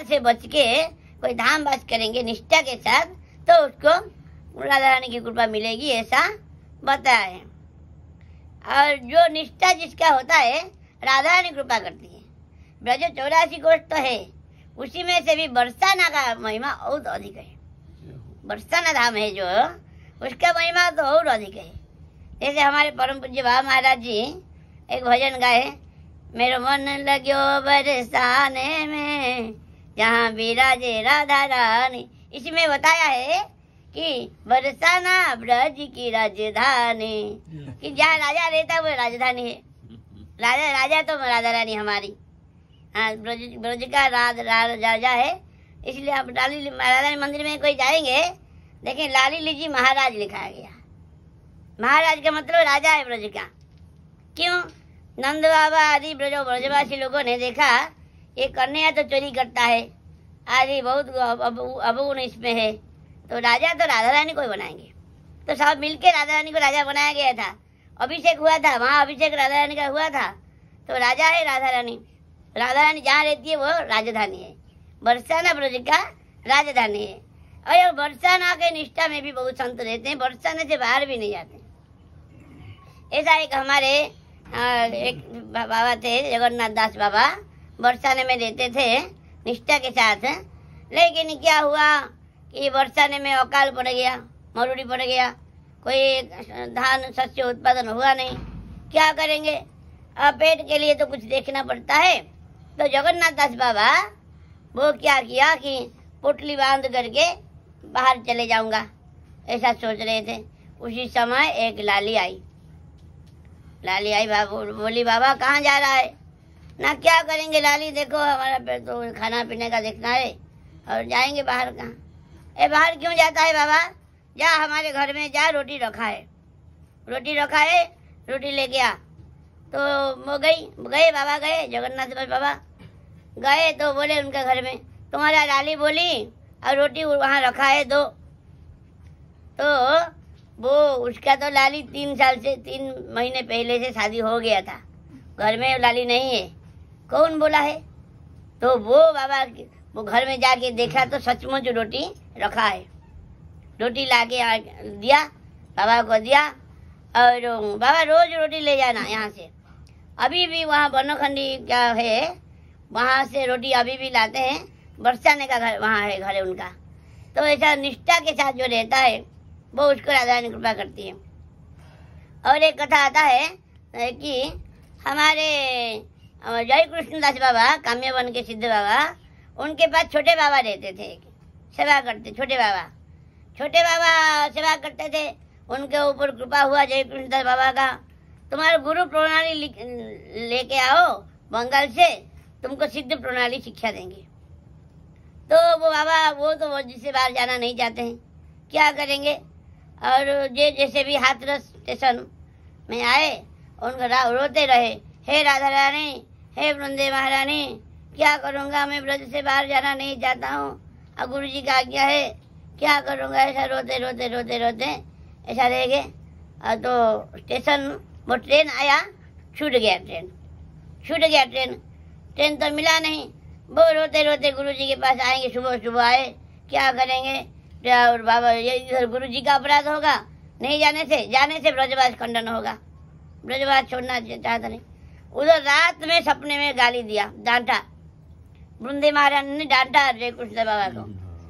से बच के कोई धाम वास करेंगे निष्ठा के साथ, तो उसको राधा रानी की कृपा मिलेगी, ऐसा बताया है। और जो निष्ठा जिसका होता है राधा रानी कृपा करती है। ब्रज 84 कोष तो है, उसी में से भी बरसाना का महिमा और अधिक है। बरसाना धाम है जो, उसका महिमा तो और अधिक है। जैसे हमारे परम पूज्य बाबा महाराज जी एक भजन गाए, मेरो मन लग्यो बरसाने में जहाँ विराजे राधा रानी। इसमें बताया है कि बरसाना ब्रज की राजधानी, कि जहाँ राजा रहता है वो राजधानी है। राजा तो राधा रानी हमारी, हाँ, ब्रज का राजा है। इसलिए आप लाली राधा मंदिर में कोई जाएंगे, देखें लाली लीजी महाराज लिखा गया। महाराज का मतलब राजा है ब्रज का। क्यों? नंद बाबा आदि ब्रजवासी लोगों ने देखा ये कन्हैया तो चोरी करता है, आदि बहुत अवगुण इसमें है, तो राजा तो राधा रानी को ही बनाएंगे। तो सब मिलके राधा रानी को राजा बनाया गया था। अभिषेक हुआ था, वहाँ अभिषेक राधा रानी का हुआ था, तो राजा है राधा रानी। राधा रानी जहाँ रहती है वो राजधानी है। बरसाना ब्रज का राजधानी है। और बरसाना के निष्ठा में भी बहुत संत रहते हैं, बरसाने से बाहर भी नहीं जाते। ऐसा एक हमारे एक बाबा थे, जगन्नाथ दास बाबा, बरसाने में रहते थे निष्ठा के साथ। लेकिन क्या हुआ कि बरसाने में अकाल पड़ गया, मरुड़ी पड़ गया, कोई धान शस्य उत्पादन हुआ नहीं। क्या करेंगे? अब पेट के लिए तो कुछ देखना पड़ता है। तो जगन्नाथ दास बाबा वो क्या किया कि पोटली बांध करके बाहर चले जाऊंगा, ऐसा सोच रहे थे। उसी समय एक लाली आई। बोली बाबा कहाँ जा रहा है? ना क्या करेंगे लाली, देखो हमारा तो खाना पीने का देखना है और जाएंगे बाहर। कहाँ? बाहर क्यों जाता है बाबा? जा हमारे घर में जा, रोटी रखा है, रोटी लेके आ। तो वो गए बाबा गए, जगन्नाथ बाबा गए तो बोले उनके घर में, तुम्हारा लाली बोली और रोटी वहाँ रखा है दो। तो वो उसका तो लाली 3 महीने पहले से शादी हो गया था, घर में लाली नहीं है। कौन बोला है? तो वो बाबा वो घर में जाके देखा तो सचमुच रोटी रखा है। रोटी लाके दिया, बाबा को दिया, और बाबा रोज रोटी ले जाना यहाँ से। अभी भी वहाँ बनोखंडी क्या है, वहाँ से रोटी अभी भी लाते हैं। बरसाने का घर वहाँ है, घर है उनका। तो ऐसा निष्ठा के साथ जो रहता है वो उसको राधा रानी कृपा करती है। और एक कथा आता है कि हमारे जय कृष्णदास बाबा, काम्यवन के सिद्ध बाबा, उनके पास छोटे बाबा रहते थे, सेवा करते। छोटे बाबा सेवा करते थे। उनके ऊपर कृपा हुआ जय कृष्णदास बाबा का, तुम्हारा गुरु प्रणाली लेके आओ बंगाल से, तुमको सिद्ध प्रणाली शिक्षा देंगे। तो वो बाबा वो तो जिससे बाहर जाना नहीं चाहते हैं, क्या करेंगे? और जैसे भी हाथरस स्टेशन में आए, उनको रोते रहे, हे राधा रानी, हे वृंदे महारानी, क्या करूँगा, मैं ब्रज से बाहर जाना नहीं चाहता हूँ, और गुरु जी का आज्ञा है, क्या करूँगा। ऐसा रोते ऐसा रह गए। तो स्टेशन वो ट्रेन आया, छूट गया ट्रेन तो मिला नहीं। वो रोते गुरु जी के पास आएंगे, सुबह आए, क्या करेंगे? और बाबा ये इधर गुरु जी का अपराध होगा, नहीं जाने से ब्रजवास खंडन होगा, ब्रजवास छोड़ना चाहता नहीं। उधर रात में सपने में गाली दिया, डांटा, वृंदे महारानी ने डांटा जय कृष्ण बाबा को।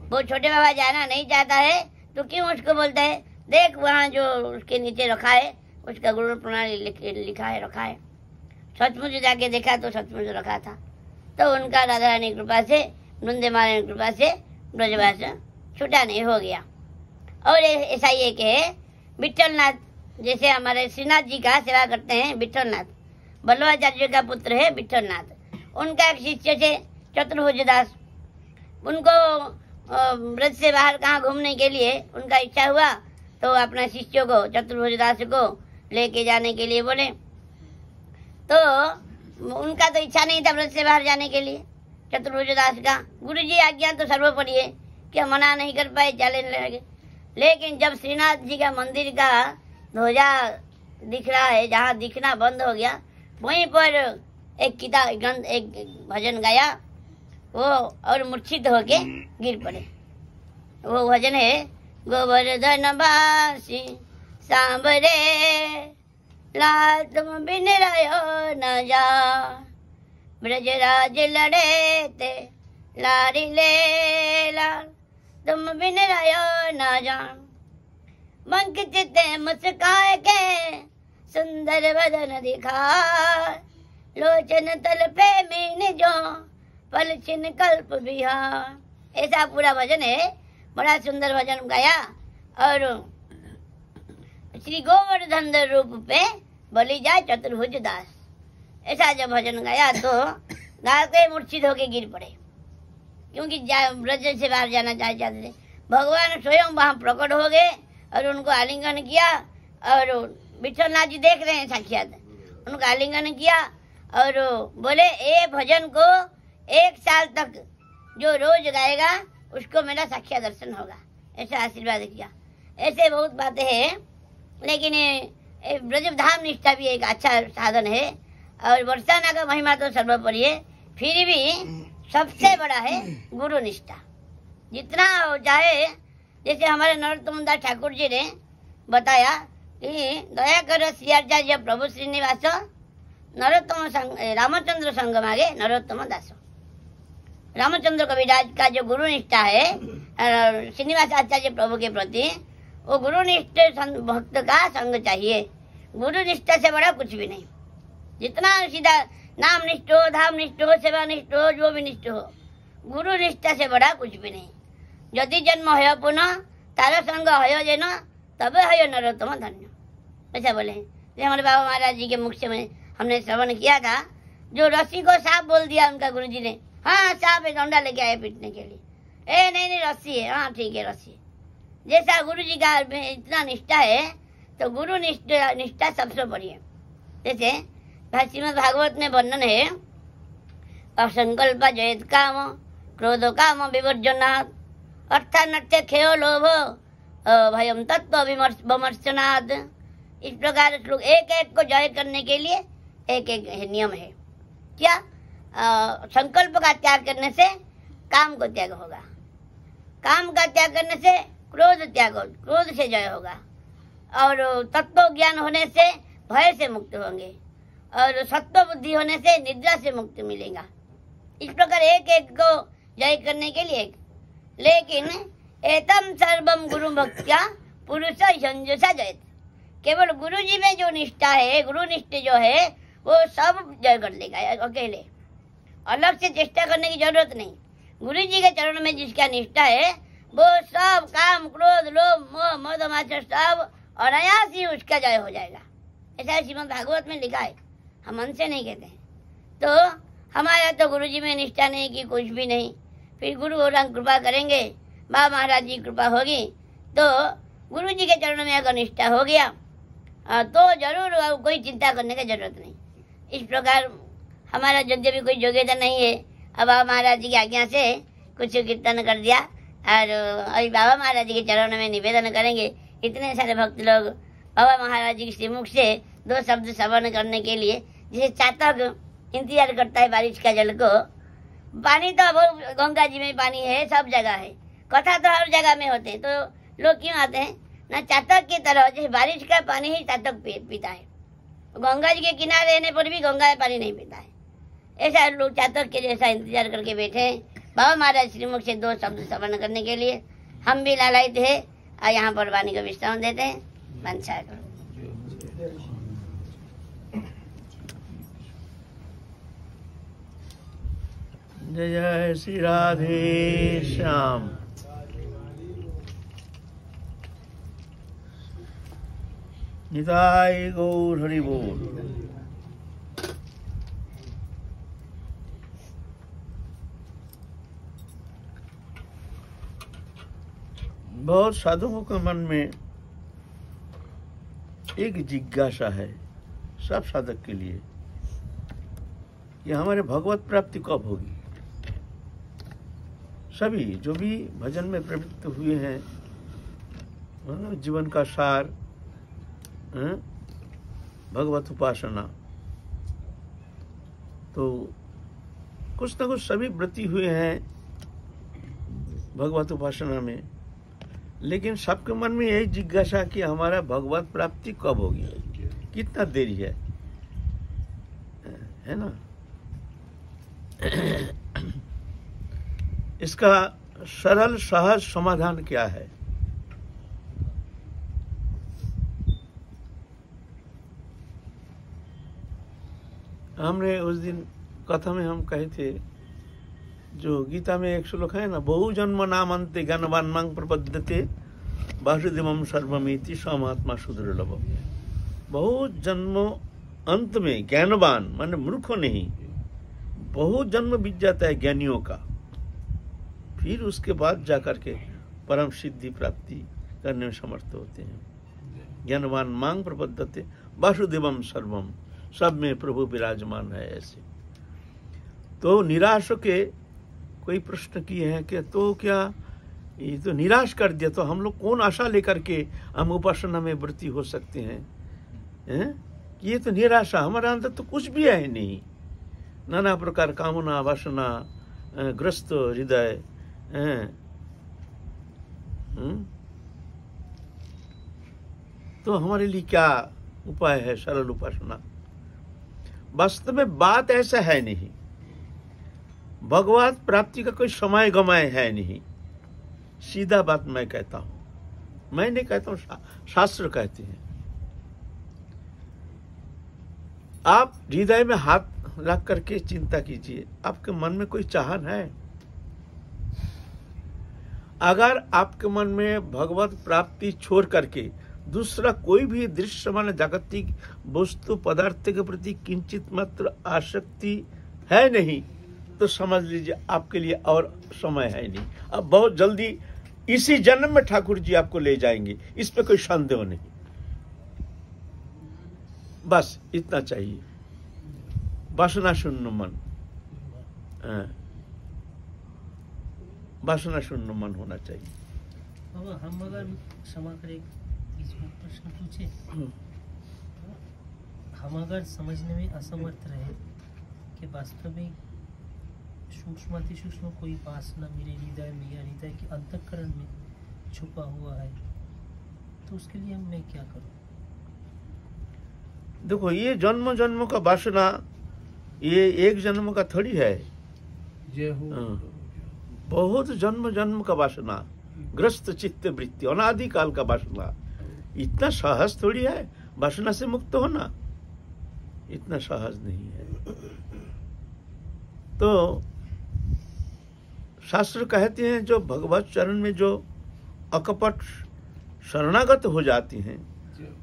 वो छोटे बाबा जाना नहीं चाहता है तो क्यों उसको बोलते है, देख वहाँ जो उसके नीचे रखा है उसका गुरु प्रणाली लिखा है, रखा है। सचमुच जाके देखा तो सचमुच रखा था। तो उनका राधा रानी कृपा से, वृंदे महारानी कृपा से ब्रजवास छूटा नहीं हो गया। और ऐसा ही एक है विठलनाथ, जैसे हमारे श्रीनाथ जी का सेवा करते हैं विठलनाथ, बल्लभाचार्य का पुत्र है विठलनाथ। उनका एक शिष्य थे चतुर्भुज दास। उनको ब्रज से बाहर कहाँ घूमने के लिए उनका इच्छा हुआ, तो अपना शिष्यों को चतुर्भुज दास को लेके जाने के लिए बोले। तो उनका तो इच्छा नहीं था ब्रज से बाहर जाने के लिए, चतुर्भुज दास का। गुरु जी आज्ञा तो सर्वोपरि है, क्या मना नहीं कर पाए, चले लगे। लेकिन जब श्रीनाथ जी का मंदिर का ध्वजा दिख रहा है, जहाँ दिखना बंद हो गया, वहीं पर एक भजन गाया। वो और मूर्छित होके गिर पड़े। वो भजन है, गोवर्धन बासी सांबरे लाल तुम बिन रहो न जा, ब्रजराज लड़े ते लारी ले लाल तुम बिन रहो न जान। मंक चिते मुस्काए के सुंदर बदन दिखा, लोचन तल पे मीन जो पल छिन कल्प बिहार। ऐसा पूरा भजन है, बड़ा सुंदर भजन गाया। और श्री गोवर्धन रूप पे बलि जाए चतुर्भुज दास, ऐसा जब भजन गाया तो गाते मूर्छित होके गिर पड़े, क्योंकि ब्रज से बाहर जाना चाहते थे। भगवान स्वयं वहां प्रकट हो गए और उनको आलिंगन किया। और विठलनाथ जी देख रहे हैं साक्षात, उनको आलिंगन किया और बोले ए भजन को 1 साल तक जो रोज गाएगा उसको मेरा साक्षात दर्शन होगा, ऐसा आशीर्वाद किया। ऐसे बहुत बातें हैं, लेकिन ब्रजधाम निष्ठा भी एक अच्छा साधन है। और बरसाना का महिमा तो सर्वोपरि है, फिर भी सबसे बड़ा है गुरु निष्ठा। जितना हो चाहे, जैसे हमारे नरोत्तम दास ठाकुर जी ने बताया कि दया कर श्रीआचार्य प्रभु श्रीनिवास नरोत्तम रामचंद्र संग मागे नरोत्तम दास। रामचंद्र कविराज का जो गुरु निष्ठा है श्रीनिवास आचार्य प्रभु के प्रति, वो गुरु निष्ठ भक्त का संग चाहिए। गुरु निष्ठा से बड़ा कुछ भी नहीं। जितना सीधा नाम निष्ठ हो, धाम निष्ठ हो, सेवा निष्ठ हो, जो भी निष्ठ हो, गुरु निष्ठा से बड़ा कुछ भी नहीं। यदि जन्म है पुनः तारा संग है जेन तब है नरोत्तम धन्य, ऐसा बोले। हमारे बाबा महाराज जी के मुख से हमने श्रवण किया था, जो रस्सी को सांप बोल दिया उनका गुरु जी ने, हाँ सांप है, डंडा लेके आए पीटने के लिए, ए नहीं रस्सी है, हाँ ठीक है रस्सी। जैसा गुरु जी का इतना निष्ठा है, तो गुरु निष्ठा सबसे बड़ी है। जैसे श्रीमद् भागवत में वर्णन है, असंकल्प जयत काम क्रोध काम विवर्जनात्, अर्थानर्थ्य खेयो लोभ भयम तत्व विमर्शनात्। इस प्रकार श्लोक एक एक को जय करने के लिए एक एक नियम है। क्या? संकल्प का त्याग करने से काम को त्याग होगा, काम का त्याग करने से क्रोध त्याग, क्रोध से जय होगा, और तत्व ज्ञान होने से भय से मुक्त होंगे, और सत्व बुद्धि होने से निद्रा से मुक्ति मिलेगा। इस प्रकार एक एक को जय करने के लिए। लेकिन एतम सर्वम गुरु भक्त्या पुरुष संजुषा जयत। केवल गुरु जी में जो निष्ठा है, गुरु निष्ठ जो है, वो सब जय कर लेगा अकेले, अलग से चेष्टा करने की जरूरत नहीं। गुरु जी के चरण में जिसका निष्ठा है, वो सब काम क्रोध लोभ मोह मद मात्सर्य सब अनायास ही उसका जय हो जाएगा। ऐसा श्रीमद् भागवत में लिखा है, हम मन से नहीं कहते हैं। तो हमारा तो गुरु जी में निष्ठा नहीं की कुछ भी नहीं, फिर गुरु और कृपा करेंगे, बाबा महाराज जी कृपा होगी, तो गुरु जी के चरणों में अगर निष्ठा हो गया तो जरूर कोई चिंता करने की जरूरत नहीं। इस प्रकार हमारा यद्य भी कोई योग्यता नहीं है, अब बाबा महाराज जी की आज्ञा से कुछ कीर्तन कर दिया, और अभी बाबा महाराज जी के चरणों में निवेदन करेंगे। इतने सारे भक्त लोग बाबा महाराज जी के श्रीमुख से 2 शब्द श्रवण करने के लिए, जैसे चातक इंतजार करता है बारिश का जल को। पानी तो अब गंगा जी में पानी है, सब जगह है, कथा तो हर जगह में होते हैं, तो लोग क्यों आते हैं ना? चातक की तरह जैसे बारिश का पानी ही चातक पीता है, गंगा जी के किनारे रहने पर भी गंगा का पानी नहीं पीता है। ऐसा लोग चातक के जैसा इंतजार करके बैठे हैं बाबा महाराज श्रीमुख से 2 शब्द श्रवण करने के लिए। हम भी लालायित है, और यहाँ पर वाणी को विश्राम देते हैं। वंशा करो। जय जय श्री राधे श्याम। निताई गौर हरि बोल। बहुत साधकों के मन में एक जिज्ञासा है, सब साधक के लिए, कि हमारे भगवत प्राप्ति कब होगी। सभी जो भी भजन में प्रवृत्त हुए हैं, जीवन का सार भगवत उपासना, तो कुछ ना कुछ सभी व्रती हुए हैं भगवत उपासना में, लेकिन सबके मन में यही जिज्ञासा कि हमारा भगवत प्राप्ति कब होगी, कितना देरी है ना। इसका सरल सहज समाधान क्या है? हमने उस दिन कथा में हम कहे थे, जो गीता में एक श्लोक है ना, बहु जन्म नाम अंते ज्ञानवान मांग प्रपद्यते वासुदेवम सर्वमिति समात्मा सुदुर्लभ। बहु जन्म अंत में ज्ञानवान माने मूर्खों नहीं, बहुत जन्म बीत जाता है ज्ञानियों का, फिर उसके बाद जाकर के परम सिद्धि प्राप्ति करने में समर्थ होते हैं। ज्ञानवान मांग प्रपद्यते वासुदेवम सर्वम, सब में प्रभु विराजमान है। ऐसे तो निराश के कोई प्रश्न किए हैं कि तो क्या ये तो निराश कर दिया, तो हम लोग कौन आशा लेकर के हम उपासना में वृत्ति हो सकते हैं? कि ये तो निराशा, हमारे अंदर तो कुछ भी है नहीं, नाना प्रकार कामना वासना ग्रस्त हृदय। तो हमारे लिए क्या उपाय है? सरल उपासना। वास्तव में बात ऐसा है नहीं, भगवत प्राप्ति का कोई समय गमाए है नहीं। सीधा बात मैं कहता हूं, मैं नहीं कहता हूं, शास्त्र कहते हैं। आप हृदय में हाथ रख करके चिंता कीजिए, आपके मन में कोई चाहन है? अगर आपके मन में भगवत प्राप्ति छोड़ करके दूसरा कोई भी दृश्य माने जागतिक वस्तु पदार्थ के प्रति किंचित मात्र आसक्ति है नहीं, तो समझ लीजिए आपके लिए और समय है नहीं। अब बहुत जल्दी इसी जन्म में ठाकुर जी आपको ले जाएंगे, इस पे कोई संदेह नहीं। बस इतना चाहिए, वासना शून्य मन, वासना शून्य मन होना चाहिए। बाबा, हम अगर क्षमा करें इसमें प्रश्न पूछे, हम अगर समझने में असमर्थ रहे कि वास्तव में सूक्ष्म सूक्ष्म कोई वासना मेरे हृदय में या हृदय के अंतःकरण में छुपा हुआ है, तो उसके लिए मैं क्या करूं? देखो, ये जन्म जन्म का वासना, ये एक जन्म का थोड़ी है, बहुत जन्म जन्म का वासना, ग्रस्त चित्त वृत्ति, अनादि काल का वासना। इतना सहज थोड़ी है वासना से मुक्त होना, इतना सहज नहीं है। तो शास्त्र कहते हैं जो भगवत चरण में जो अकपट शरणागत हो जाती हैं,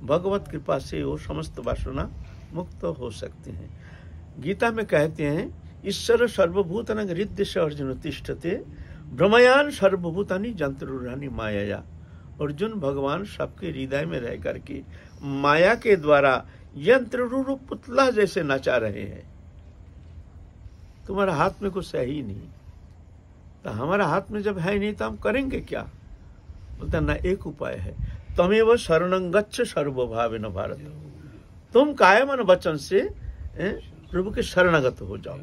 भगवत कृपा से वो समस्त वासना मुक्त हो सकते हैं। गीता में कहते हैं, ईश्वर सर्वभूतानि हृदय से अर्जुन तिष्ठते भ्रमयान सर्वभूतानि जंतुरानि माया। अर्जुन भगवान सबके हृदय में रह करके माया के द्वारा यंत्र रूप पुतला जैसे नचा रहे हैं। तुम्हारा हाथ में कुछ है ही नहीं, तो हमारा हाथ में जब है नहीं तो हम करेंगे क्या? बोलता ना, एक उपाय है, तमेव शरणं गच्छ सर्वभावेन भारत। तुम काया मन वचन से प्रभु के शरणागत हो जाओ।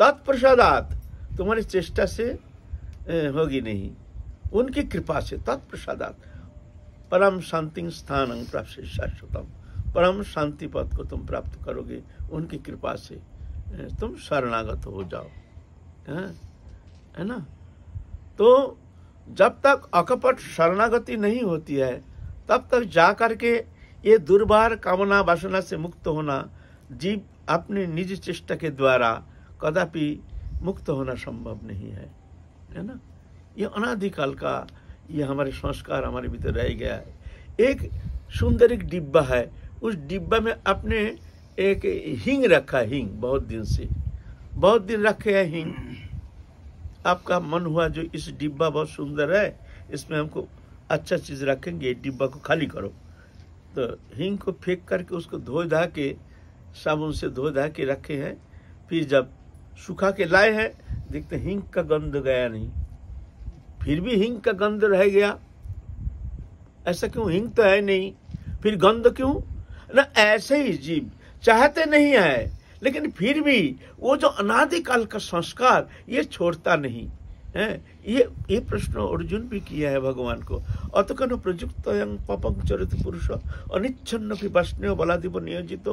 तत्प्रसादात, तुम्हारी चेष्टा से होगी नहीं, उनकी कृपा से। तत्प्रसादात परम शांति स्थानं प्राप्त शाश्वतम, परम शांति पद को तुम प्राप्त करोगे उनकी कृपा से। तुम शरणागत हो जाओ, है ना। तो जब तक अकपट शरणागति नहीं होती है, तब तक जाकर के ये दुर्बार कामना वासना से मुक्त होना, जीव अपने निज चेष्टा के द्वारा कदापि मुक्त होना संभव नहीं है, है ना। ये अनादिकाल का ये हमारे संस्कार हमारे भीतर रह गया है। एक सुंदर एक डिब्बा है, उस डिब्बा में अपने एक हींग रखा है, हींग बहुत दिन से, बहुत दिन रखे है हींग। आपका मन हुआ जो इस डिब्बा बहुत सुंदर है, इसमें हमको अच्छा चीज रखेंगे, डिब्बा को खाली करो। तो हींग को फेंक करके उसको धो धा के, साबुन से धो धा के रखे हैं। फिर जब सुखा के लाए हैं, देखते हींग का गंध गया नहीं, फिर भी हींग का गंध रह गया। ऐसा क्यों? हींग तो है नहीं, फिर गंध क्यों? ना ऐसे ही जीव चाहते नहीं है, लेकिन फिर भी वो जो अनादिकाल का संस्कार ये छोड़ता नहीं है। ये प्रश्न अर्जुन भी किया है भगवान को। अतकन प्रयुक्त पापं चरित पुरुष अनिच्छन्न भी वैष्णव बलादिव नियोजित।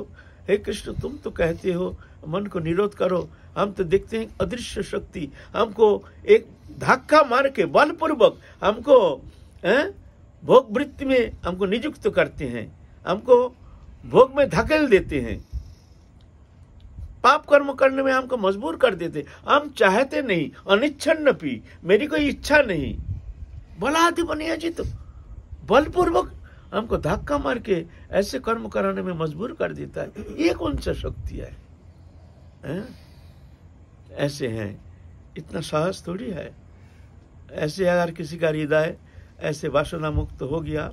हे कृष्ण, तुम तो कहते हो मन को निरोध करो, हम तो देखते हैं अदृश्य शक्ति हमको एक धक्का मार के बलपूर्वक हमको भोग वृत्ति में हमको नियुक्त करते हैं, हमको भोग में धकेल देते हैं, पाप कर्म करने में हमको मजबूर कर देते। हम चाहते नहीं, अनिच्छन्नपि, मेरी कोई इच्छा नहीं, बलादि बनियोजित, बलपूर्वक हमको धक्का मार के ऐसे कर्म कराने में मजबूर कर देता है। ये कौन सा शक्ति है? ऐसे हैं, इतना साहस थोड़ी है। ऐसे अगर किसी का हृदय ऐसे वासना मुक्त हो गया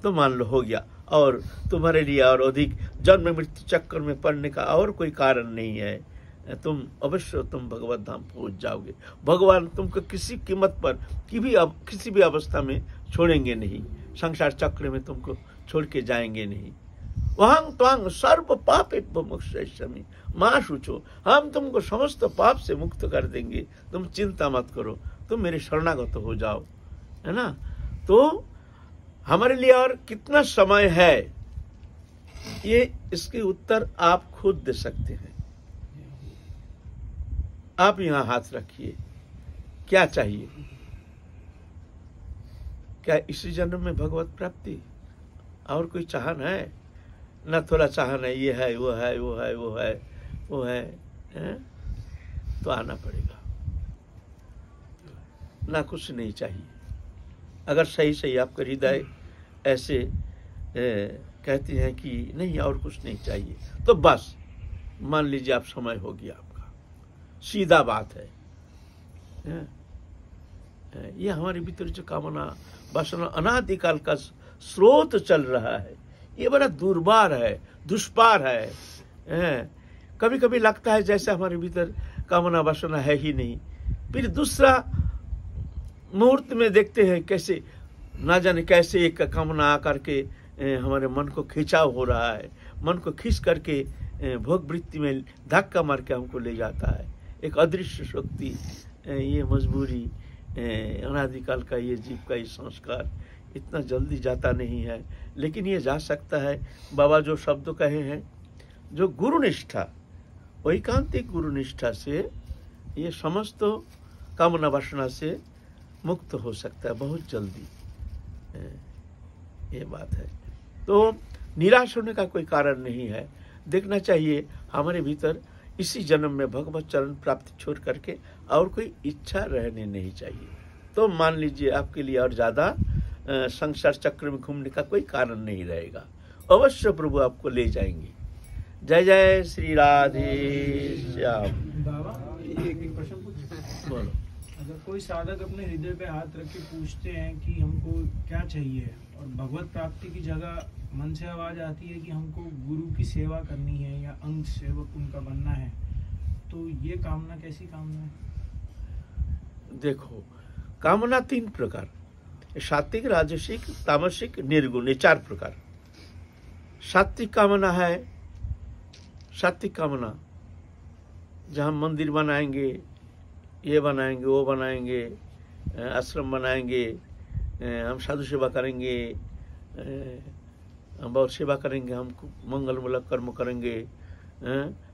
तो मान लो हो गया, और तुम्हारे लिए और अधिक जन्म मृत्यु चक्कर में पड़ने का और कोई कारण नहीं है। तुम अवश्य भगवत धाम पहुंच जाओगे। भगवान तुमको किसी कीमत पर किसी भी अवस्था में छोड़ेंगे नहीं, संसार चक्र में तुमको छोड़ के जाएंगे नहीं। वहां त्वांग सर्व पाप मोक्षयिष्यामि मां शुचो, हम तुमको समस्त पाप से मुक्त कर देंगे, तुम चिंता मत करो, तुम मेरे शरणागत हो जाओ, है ना। तो हमारे लिए और कितना समय है, ये इसके उत्तर आप खुद दे सकते हैं। आप यहां हाथ रखिए, क्या चाहिए? क्या इसी जन्म में भगवत प्राप्ति? और कोई चाहन है? ना थोड़ा चाहन है, ये है, वो है, वो है, वो है, वो है? तो आना पड़ेगा। ना कुछ नहीं चाहिए। अगर सही सही आपका हृदय ऐसे कहती हैं कि नहीं और कुछ नहीं चाहिए, तो बस मान लीजिए आप समय हो गया आपका, सीधा बात है। ये हमारे भीतर जो कामना वासना अनादिकाल का स्रोत चल रहा है, ये बड़ा दुर्बार है, दुष्पार है। कभी कभी लगता है जैसे हमारे भीतर कामना वासना है ही नहीं, फिर दूसरा मुहूर्त में देखते हैं कैसे ना जाने कैसे एक कामना आकर के हमारे मन को खिंचाव हो रहा है, मन को खींच करके भोग वृत्ति में धक्का मार के हमको ले जाता है। एक अदृश्य शक्ति, ये मजबूरी, अनादिकाल का ये जीव का ये संस्कार इतना जल्दी जाता नहीं है, लेकिन ये जा सकता है। बाबा जो शब्द कहे हैं, जो गुरुनिष्ठा, वैकांतिक गुरुनिष्ठा से ये समस्त कामना वासना से मुक्त हो सकता है बहुत जल्दी। ये बात है। तो निराश होने का कोई कारण नहीं है। देखना चाहिए हमारे भीतर इसी जन्म में भगवत चरण प्राप्ति छोड़ करके और कोई इच्छा रहने नहीं चाहिए। तो मान लीजिए आपके लिए और ज्यादा संसार चक्र में घूमने का कोई कारण नहीं रहेगा। अवश्य प्रभु आपको ले जाएंगे। जय जय श्री राधे श्याम। बाबा एक प्रश्न पूछ। बोलो। अगर कोई साधक अपने हृदय पे हाथ रख के पूछते हैं कि हमको क्या चाहिए, और भगवत प्राप्ति की जगह मन से आवाज आती है कि हमको गुरु की सेवा करनी है या अंग सेवक उनका बनना है, तो ये कामना कैसी कामना है? देखो, कामना 3 प्रकार, सात्विक, राजसिक, तामसिक, निर्गुण, ये 4 प्रकार। सात्विक कामना है, सात्विक कामना जहाँ मंदिर बनाएंगे, ये बनाएंगे, वो बनाएंगे, आश्रम बनाएंगे, हम साधु सेवा करेंगे, हम बहुत सेवा करेंगे, हम मंगलमूलक कर्म करेंगे,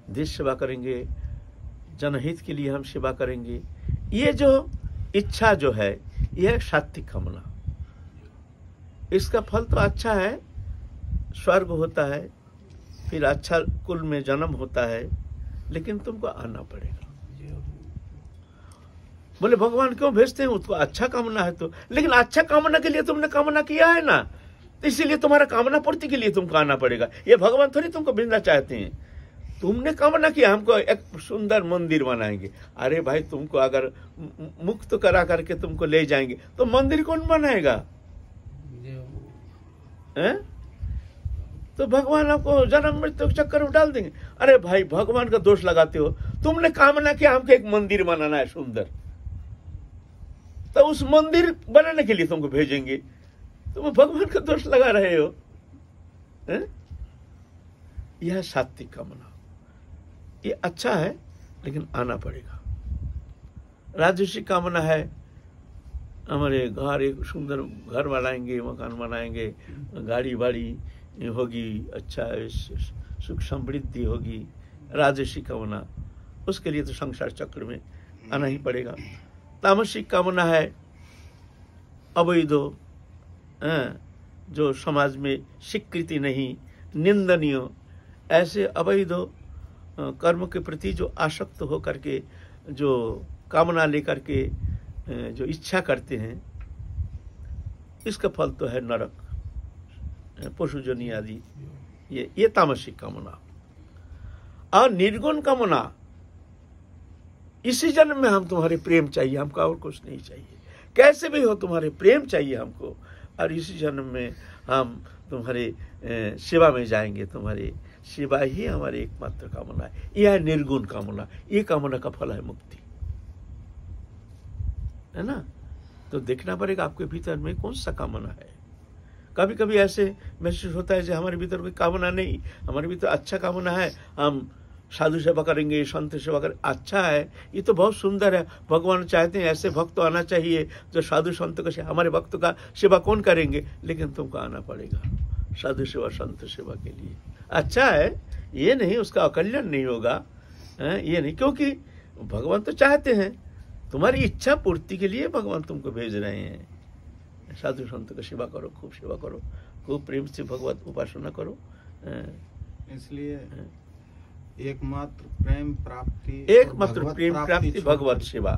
देश सेवा करेंगे, जनहित के लिए हम सेवा करेंगे। ये जो इच्छा जो है, यह सात्विक कामना। इसका फल तो अच्छा है, स्वर्ग होता है, फिर अच्छा कुल में जन्म होता है, लेकिन तुमको आना पड़ेगा। बोले भगवान क्यों भेजते हैं? उसको अच्छा कामना है तो, लेकिन अच्छा कामना के लिए तुमने कामना किया है ना, तो इसीलिए तुम्हारा कामना पूर्ति के लिए तुमको आना पड़ेगा। ये भगवान थोड़ी तुमको भेजना चाहते हैं। तुमने कामना किया हमको एक सुंदर मंदिर बनाएंगे। अरे भाई, तुमको अगर मुक्त करा करके तुमको ले जाएंगे तो मंदिर कौन बनाएगा? तो भगवान आपको जन्म मृत्यु चक्कर में डाल देंगे। अरे भाई, भगवान का दोष लगाते हो। तुमने कामना किया हमको एक मंदिर बनाना है सुंदर, तो उस मंदिर बनाने के लिए तुमको भेजेंगे, तुम भगवान का दोष लगा रहे हो। यह सात्विक कामना। ये अच्छा है, लेकिन आना पड़ेगा। राजसिक कामना है हमारे घर, एक सुंदर घर बनाएंगे, मकान बनाएंगे, गाड़ी बाड़ी होगी, अच्छा सुख समृद्धि होगी, राजसिक कामना, उसके लिए तो संसार चक्र में आना ही पड़ेगा। तामसिक कामना है अवैध, जो समाज में स्वीकृति नहीं, निंदनीय, ऐसे अवैध कर्म के प्रति जो आसक्त हो करके, जो कामना लेकर के जो इच्छा करते हैं, इसका फल तो है नरक, पशुजनी आदि। ये तामसिक कामना। और निर्गुण कामना, इसी जन्म में हम तुम्हारे प्रेम चाहिए, हमको और कुछ नहीं चाहिए, कैसे भी हो तुम्हारे प्रेम चाहिए हमको, और इसी जन्म में हम तुम्हारे सेवा में जाएंगे, तुम्हारी सेवा ही हमारी एकमात्र कामना है। यह है निर्गुण कामना। ये कामना का फल है मुक्ति, है ना। तो देखना पड़ेगा आपके भीतर में कौन सा कामना है। कभी कभी ऐसे महसूस होता है कि हमारे भीतर कोई कामना नहीं, हमारे भीतर अच्छा कामना है, हम साधु सेवा करेंगे, संत सेवा करेंगे, अच्छा है, ये तो बहुत सुंदर है। भगवान चाहते हैं ऐसे भक्त आना चाहिए जो साधु संत का, हमारे भक्त का सेवा कौन करेंगे, लेकिन तुमको आना पड़ेगा साधु सेवा संत सेवा के लिए। अच्छा है, ये नहीं उसका अकल्याण नहीं होगा, ये नहीं, क्योंकि भगवान तो चाहते हैं तुम्हारी इच्छा पूर्ति के लिए भगवान तुमको भेज रहे हैं। साधु संत का सेवा करो, खूब सेवा करो, खूब प्रेम से भगवत उपासना करो। इसलिए एकमात्र प्रेम प्राप्ति भगवत सेवा,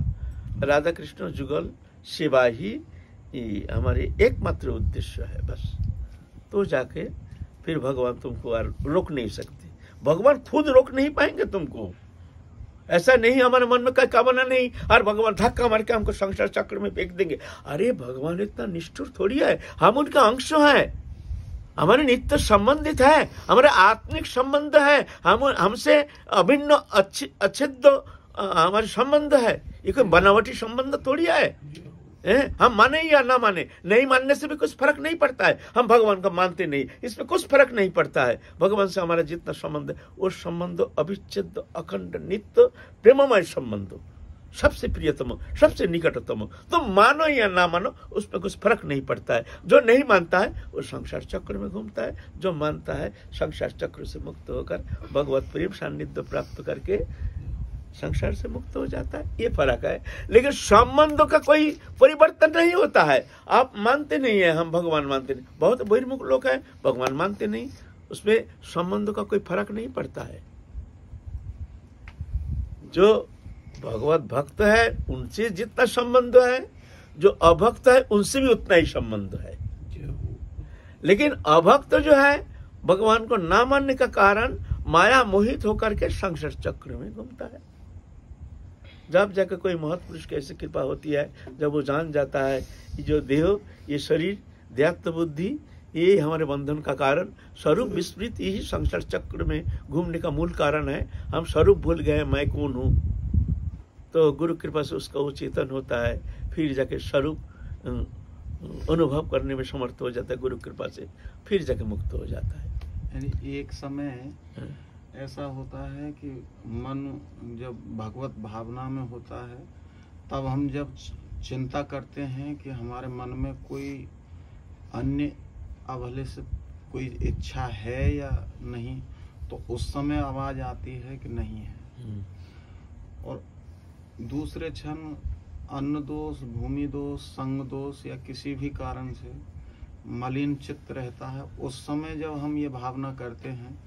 राधा कृष्ण जुगल सेवा ही हमारे एकमात्र उद्देश्य है बस। तो जाके फिर भगवान तुमको और रोक नहीं सकते, भगवान खुद रोक नहीं पाएंगे तुमको। ऐसा नहीं हमारे मन में कोई कामना नहीं और भगवान धक्का मार के हमको संसार चक्र में फेंक देंगे। अरे भगवान इतना निष्ठुर थोड़ी है, हम उनका अंश है, हमारे नित्य संबंधित है, हमारा आत्मिक संबंध है, हमसे अभिन्न अच्छेद्य हमारे संबंध है। ये कोई बनावटी संबंध थोड़ी है। हम माने या ना माने, नहीं मानने से भी कुछ फर्क नहीं पड़ता है। हम भगवान को मानते नहीं, इसमें कुछ फर्क नहीं पड़ता है। भगवान से हमारा जितना संबंध है वो संबंध अविच्छेद्य, अखंड, नित्य प्रेममय संबंध, सबसे प्रियतम, सबसे निकटतम। तो मानो या ना मानो उसमें कुछ फर्क नहीं पड़ता है। जो नहीं मानता है वो संसार चक्र में घूमता है, जो मानता है संसार चक्र से मुक्त होकर भगवत प्रेम सान्निध्य प्राप्त करके संसार से मुक्त हो जाता है। ये फर्क है, लेकिन संबंधों का कोई परिवर्तन नहीं होता है। आप मानते नहीं है, हम भगवान मानते नहीं, बहुत बहिर्मुख लोग हैं, भगवान मानते नहीं, उसमें संबंधों का कोई फर्क नहीं पड़ता है। जो भगवत भक्त है उनसे जितना संबंध है, जो अभक्त है उनसे भी उतना ही संबंध है। लेकिन अभक्त जो है भगवान को ना मानने का कारण माया मोहित होकर के संसार चक्र में घूमता है। जब जाकर कोई महत्पुरुष की ऐसी कृपा होती है, जब वो जान जाता है कि जो देह, ये शरीर, देहात्म बुद्धि, ये हमारे बंधन का कारण, स्वरूप विस्मृत यही संसार चक्र में घूमने का मूल कारण है। हम स्वरूप भूल गए, मैं कौन हूँ। तो गुरु कृपा से उसका वो चेतन होता है, फिर जाके स्वरूप अनुभव करने में समर्थ हो जाता है। गुरु कृपा से फिर जाके मुक्त हो जाता है। यानी एक समय ऐसा होता है कि मन जब भगवत भावना में होता है, तब हम जब चिंता करते हैं कि हमारे मन में कोई अन्य अभले से कोई इच्छा है या नहीं, तो उस समय आवाज आती है कि नहीं है। और दूसरे क्षण अन्न दोष, भूमि दोष, संग दोष या किसी भी कारण से मलिन चित्त रहता है। उस समय जब हम ये भावना करते हैं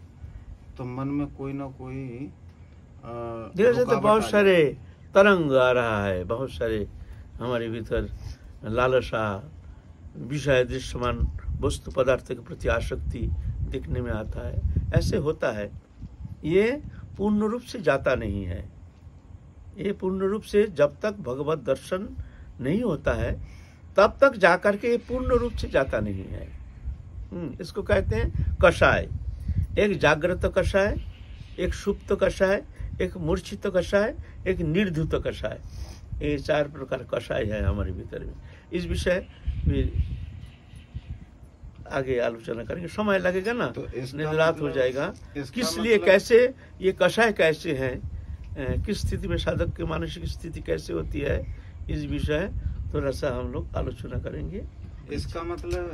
तो मन में कोई ना कोई धीरे से तो बहुत सारे तरंग आ रहा है, बहुत सारे हमारे भीतर लालसा, विषय दृश्यमान वस्तु पदार्थ के प्रति आसक्ति दिखने में आता है। ऐसे होता है, ये पूर्ण रूप से जाता नहीं है। ये पूर्ण रूप से जब तक भगवत दर्शन नहीं होता है तब तक जाकर के ये पूर्ण रूप से जाता नहीं है। इसको कहते हैं कषाय। एक जागृत कषाय, एक सुप्त कषाय, एक मूर्छित कषाय, एक निर्धुत कषाय। ये 4 प्रकार कषाय है हमारे भीतर में। इस विषय में आगे आलोचना करेंगे, समय लगेगा ना, तो इसका नींद रात हो मतलब- जाएगा। इसका किस लिए, मतलब- कैसे ये कषाय कैसे है, किस स्थिति में साधक की मानसिक स्थिति कैसे होती है, इस विषय थोड़ा सा हम लोग आलोचना करेंगे। इसका मतलब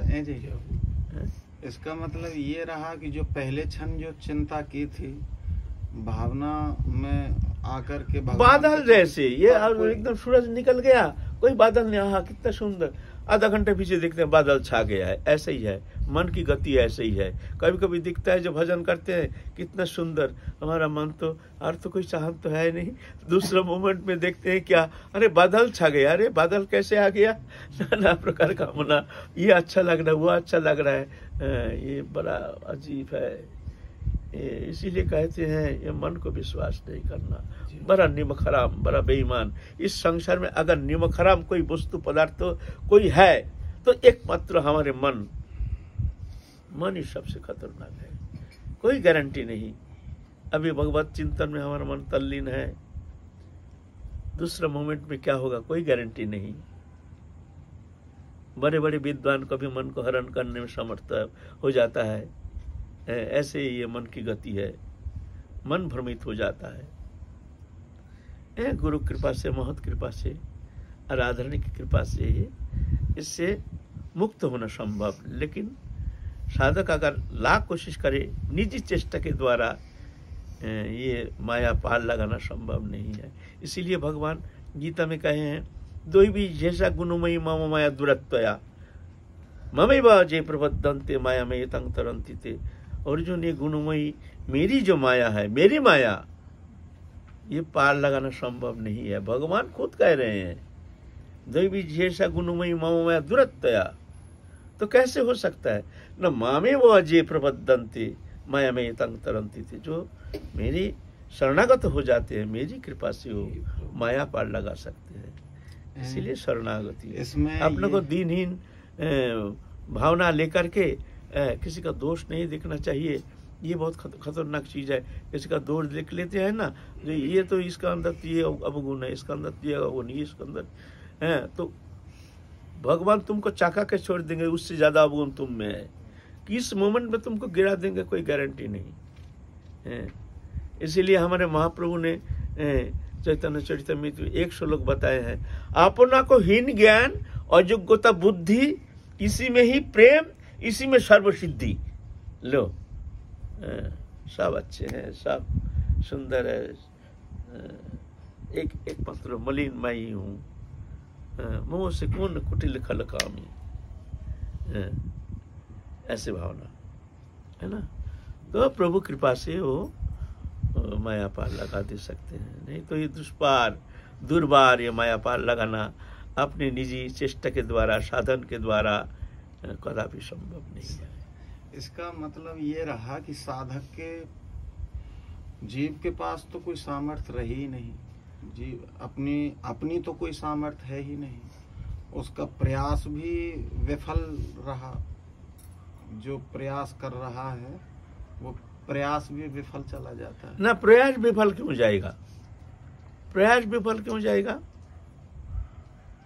इसका मतलब ये रहा कि जो पहले क्षण जो चिंता की थी भावना में आकर के भगवान बादल के- जैसे ये हाँ, और कोई- एकदम सूरज निकल गया, कोई बादल नहीं, हाँ कितना सुंदर, आधा घंटे पीछे देखते हैं बादल छा गया है। ऐसे ही है मन की गति, ऐसे ही है। कभी कभी दिखता है जब भजन करते हैं कितना सुंदर, हमारा मन तो और तो कोई चाहत तो है नहीं, दूसरा मोमेंट में देखते हैं क्या, अरे बादल छा गया, अरे बादल कैसे आ गया, नाना प्रकार का होना, ये अच्छा लग रहा है, वो अच्छा लग रहा है, ये बड़ा अजीब है। इसीलिए कहते हैं ये मन को विश्वास नहीं करना, बड़ा निमक हराम, बड़ा बेईमान। इस संसार में अगर निमक हराम कोई वस्तु पदार्थ कोई है तो एकमात्र हमारे मन ही सबसे खतरनाक है। कोई गारंटी नहीं, अभी भगवत चिंतन में हमारा मन तल्लीन है, दूसरा मोमेंट में क्या होगा कोई गारंटी नहीं। बड़े बड़े विद्वान को भी मन को हरण करने में समर्थ हो जाता है, ऐसे ही ये मन की गति है, मन भ्रमित हो जाता है। गुरु कृपा से, महत कृपा से, आराधना की कृपा से इससे मुक्त होना संभव। लेकिन साधक अगर लाख कोशिश करे निजी चेष्टा के द्वारा ये माया पार लगाना संभव नहीं है। इसीलिए भगवान गीता में कहे हैं, दो भी जैसा गुणमयी मम माया दुरत्वया ममैव जे प्रबद्धन्ते माया में तंग तरंती थे। अर्जुन, ये गुणमयी मेरी जो माया है, मेरी माया, ये पार लगाना संभव नहीं है। भगवान खुद कह रहे हैं, दैवी जैसा गुणमयी मम माया दुरत्वया, तो कैसे हो सकता है न मामे वो अजय प्रबद्धन्ते माया में तंग तरंती थे। जो मेरी शरणागत हो जाते हैं, मेरी कृपा से वो माया पार लगा सकते हैं। इसीलिए शरणागति इसमें अपने को दीनहीन भावना लेकर के किसी का दोष नहीं देखना चाहिए। ये बहुत खतरनाक चीज है। किसी का दोष देख लेते हैं ना, जो ये तो इसका अंदर ये अवगुण है, इसका अंदर ये अवगुण, ये इसका अंदर है, तो भगवान तुमको चाका के छोड़ देंगे, उससे ज्यादा अवगुण तुम में है। किस मोमेंट में तुमको गिरा देंगे कोई गारंटी नहीं है। इसीलिए हमारे महाप्रभु ने चैतन्य चरितमृत में 100 श्लोक बताए हैं, अपना को हीन ज्ञान, अयोग्यता बुद्धि, इसी में ही प्रेम, इसी में सर्वसिद्धि। लो सब अच्छे हैं, सब सुंदर है, एक मात्र मलिन मैं ही हूँ, मुँह से कौन कुटिल खल कामी, ऐसे भावना है ना। तो प्रभु कृपा से वो माया पार लगा दे सकते हैं। नहीं तो ये दुर्बार ये माया पार लगाना अपनी निजी चेष्टा के द्वारा, साधन के द्वारा कदापि संभव नहीं है। इसका मतलब ये रहा कि साधक के जीव के पास तो कोई सामर्थ्य रही ही नहीं, जीव अपनी तो कोई सामर्थ्य है ही नहीं, उसका प्रयास भी विफल रहा। जो प्रयास कर रहा है वो प्रयास भी विफल चला जाता है। ना प्रयास विफल क्यों जाएगा, प्रयास विफल क्यों जाएगा?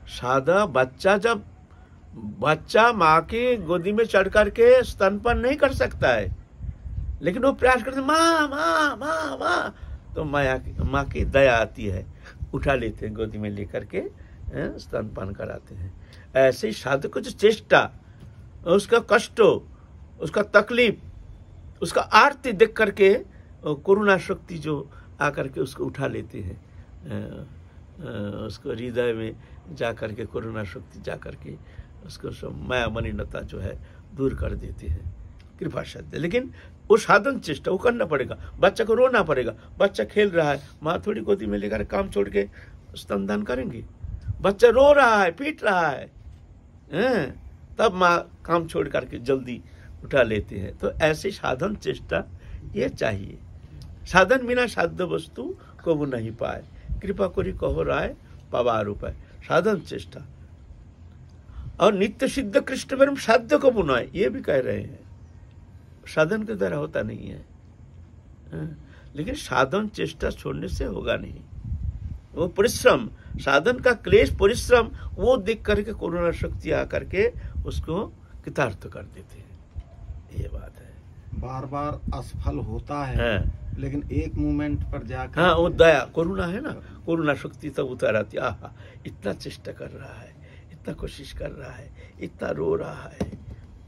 साधा बच्चा माँ की गोदी में चढ़ करके स्तनपान नहीं कर सकता है, लेकिन वो प्रयास करते माँ माँ माँ माँ, तो माँ की दया आती है, उठा लेते हैं गोदी में लेकर के स्तनपान कराते हैं। ऐसे ही साधक को जो चेष्टा, उसका कष्ट, उसका तकलीफ, उसका आरती देख करके करुणा शक्ति जो आकर के उसको उठा लेते हैं, उसको हृदय में जा करके करुणा शक्ति जा करके उसको सब माया मलिनता जो है दूर कर देते हैं कृपा साध्य। लेकिन वो साधन चेष्टा वो करना पड़ेगा, बच्चा को रोना पड़ेगा। बच्चा खेल रहा है, माँ थोड़ी गोदी में लेकर काम छोड़ के स्तनदान करेंगे। बच्चा रो रहा है, पीट रहा है, तब माँ काम छोड़ करके जल्दी उठा लेते हैं। तो ऐसे साधन चेष्टा ये चाहिए। साधन बिना साध्य वस्तु को वो नहीं पाए, कृपा करी कहो राय पावार उपाय। साधन चेष्टा और नित्य सिद्ध कृष्ण परम साध्य को बुनाए, ये भी कह रहे हैं। साधन के द्वारा होता नहीं है, लेकिन साधन चेष्टा छोड़ने से होगा नहीं। वो परिश्रम, साधन का क्लेश परिश्रम, वो देख करके करुणा शक्ति आकर के उसको कृतार्थ कर देते हैं। ये बात है। बार बार असफल होता है, हाँ। लेकिन एक मोमेंट पर जाकर हाँ, वो दया करुणा है ना, करुणा शक्ति तब उतर आती है। आहा, इतना चेष्टा कर रहा है, इतना कोशिश कर रहा है, इतना रो रहा है,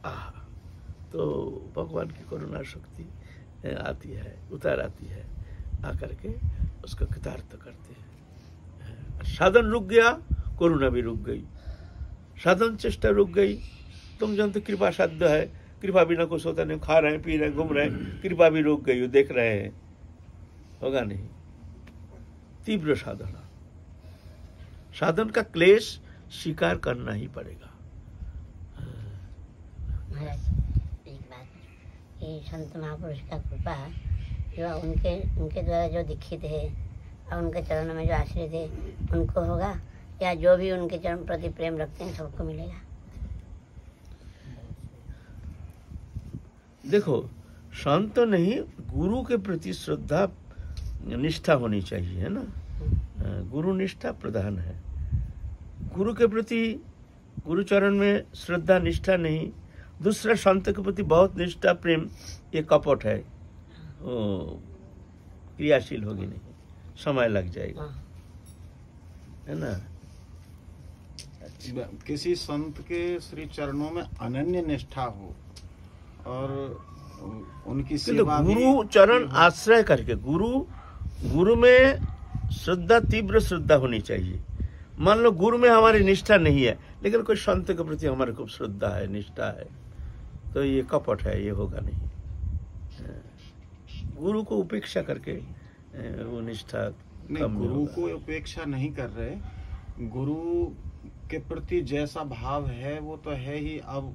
आहा, तो भगवान की करुणा शक्ति आती है, उतर आती है, आकर के उसको कृतार्थ करते हैं। साधन रुक गया, करुणा भी रुक गई, साधन चेष्टा रुक गई। तुम जानते कृपा साध्य है, कृपा बिना कुछ होता नहीं, खा रहे हैं, पी रहे हैं, घूम रहे हैं, कृपा भी रुक गई, देख रहे हैं, होगा नहीं। तीव्र साधना, साधन का क्लेश स्वीकार करना ही पड़ेगा। महाराज एक बात कि संत महापुरुष का कृपा जो उनके द्वारा जो दीक्षित है और उनके चरणों में जो आश्रित है उनको होगा, या जो भी उनके चरण प्रति प्रेम रखते हैं सबको मिलेगा? देखो, संत नहीं, गुरु के प्रति श्रद्धा निष्ठा होनी चाहिए, है ना। गुरु निष्ठा प्रधान है। गुरु के प्रति, गुरु चरण में श्रद्धा निष्ठा नहीं, दूसरा संत के प्रति बहुत निष्ठा प्रेम, ये कपट है, क्रियाशील होगी नहीं, समय लग जाएगा, है ना। किसी संत के श्री चरणों में अनन्य निष्ठा हो और उनकी सेवा भी, गुरु चरण आश्रय करके, गुरु में श्रद्धा, तीव्र श्रद्धा होनी चाहिए। मान लो गुरु में हमारी निष्ठा नहीं है, लेकिन कोई संत के प्रति हमारे खूब श्रद्धा है, निष्ठा है, तो ये कपट है, ये होगा नहीं। गुरु को उपेक्षा करके वो निष्ठा नहीं, गुरु को उपेक्षा नहीं कर रहे, गुरु के प्रति जैसा भाव है वो तो है ही। अब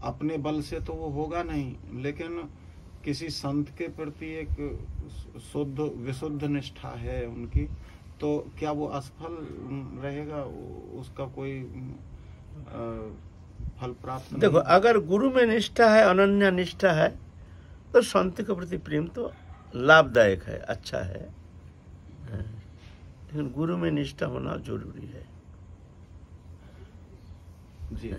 अपने बल से तो वो होगा नहीं, लेकिन किसी संत के प्रति एक शुद्ध विशुद्ध निष्ठा है उनकी, तो क्या वो असफल रहेगा? उसका कोई फल प्राप्त नहीं। देखो, अगर गुरु में निष्ठा है, अनन्य निष्ठा है, तो संत के प्रति प्रेम तो लाभदायक है, अच्छा है, लेकिन गुरु में निष्ठा होना जरूरी है जी।